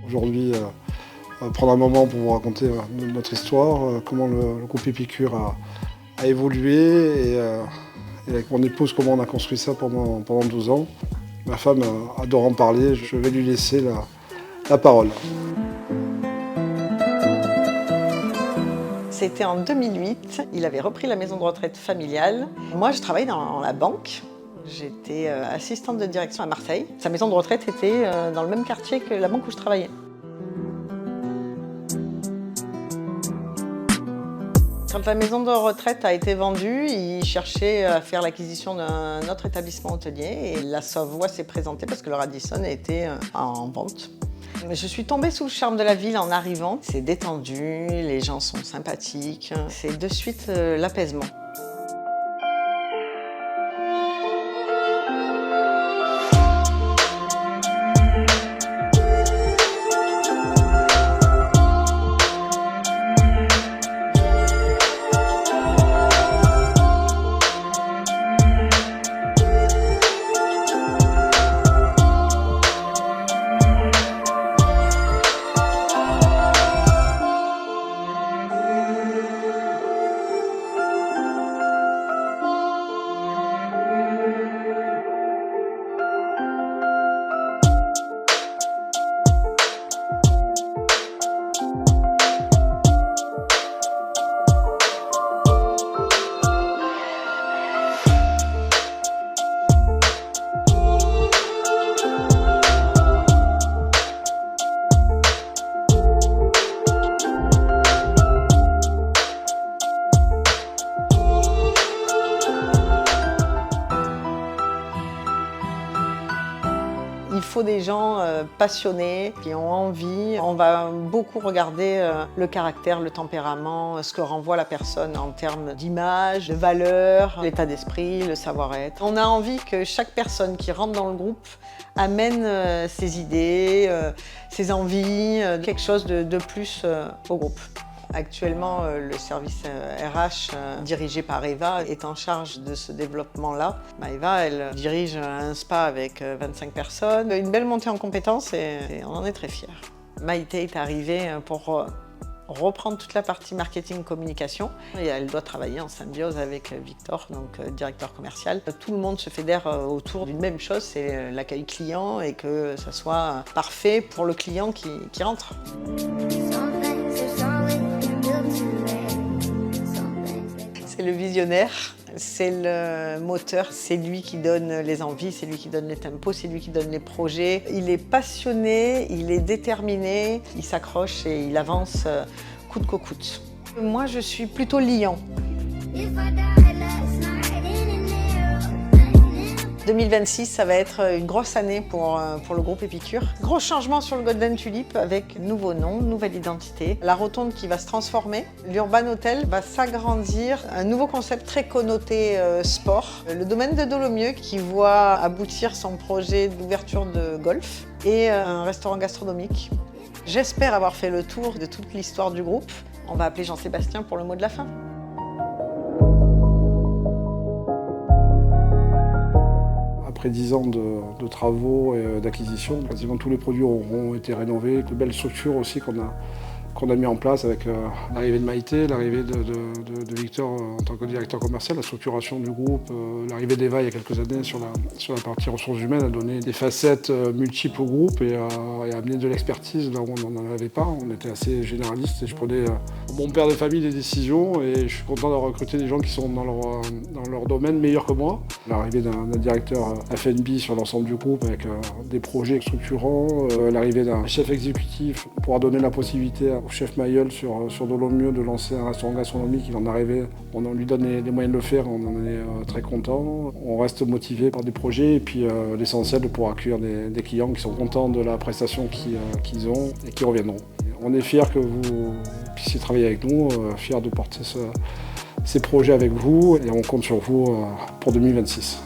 Aujourd'hui, prendre un moment pour vous raconter notre histoire, comment le groupe Épicure a évolué et avec mon épouse, comment on a construit ça pendant 12 ans. Ma femme adore en parler, je vais lui laisser la parole. C'était en 2008, il avait repris la maison de retraite familiale. Moi, je travaillais dans la banque. J'étais assistante de direction à Marseille. Sa maison de retraite était dans le même quartier que la banque où je travaillais. Quand la maison de retraite a été vendue, il cherchait à faire l'acquisition d'un autre établissement hôtelier et la Savoie s'est présentée parce que le Radisson était en vente. Je suis tombée sous le charme de la ville en arrivant. C'est détendu, les gens sont sympathiques, c'est de suite l'apaisement. Il faut des gens passionnés, qui ont envie. On va beaucoup regarder le caractère, le tempérament, ce que renvoie la personne en termes d'image, de valeurs, l'état d'esprit, le savoir-être. On a envie que chaque personne qui rentre dans le groupe amène ses idées, ses envies, quelque chose de plus au groupe. Actuellement, le service RH dirigé par Eva est en charge de ce développement-là. Eva, elle dirige un spa avec 25 personnes. Une belle montée en compétences et on en est très fiers. Maïté est arrivée pour reprendre toute la partie marketing-communication et elle doit travailler en symbiose avec Victor, donc directeur commercial. Tout le monde se fédère autour d'une même chose, c'est l'accueil client et que ça soit parfait pour le client qui rentre. C'est le visionnaire, c'est le moteur, c'est lui qui donne les envies, c'est lui qui donne les tempos, c'est lui qui donne les projets. Il est passionné, il est déterminé, il s'accroche et il avance coûte que coûte. Moi, je suis plutôt lion. 2026, ça va être une grosse année pour le groupe Épicure. Gros changement sur le Golden Tulip avec nouveau nom, nouvelle identité. La rotonde qui va se transformer. L'Urban Hotel va s'agrandir. Un nouveau concept très connoté sport. Le domaine de Dolomieu qui voit aboutir son projet d'ouverture de golf et un restaurant gastronomique. J'espère avoir fait le tour de toute l'histoire du groupe. On va appeler Jean-Sébastien pour le mot de la fin. Après 10 ans de travaux et d'acquisition, quasiment tous les produits auront été rénovés. De belles structures aussi qu'on a mis en place avec l'arrivée de Maïté, l'arrivée de Victor en tant que directeur commercial, la structuration du groupe, l'arrivée d'Eva il y a quelques années sur la partie ressources humaines a donné des facettes multiples au groupe et a amené de l'expertise là où on n'en avait pas. On était assez généraliste et je prenais mon père de famille des décisions et je suis content de recruter des gens qui sont dans leur domaine meilleurs que moi. L'arrivée d'un directeur F&B sur l'ensemble du groupe avec des projets structurants, l'arrivée d'un chef exécutif pourra donner la possibilité aux chef Mailleul sur Dolomieu de lancer un restaurant gastronomique. Il en est arrivé, on lui donne les moyens de le faire, on en est très content. On reste motivé par des projets et puis l'essentiel de pouvoir accueillir des clients qui sont contents de la prestation qu'ils ont et qui reviendront. On est fiers que vous puissiez travailler avec nous, fiers de porter ces projets avec vous et on compte sur vous pour 2026.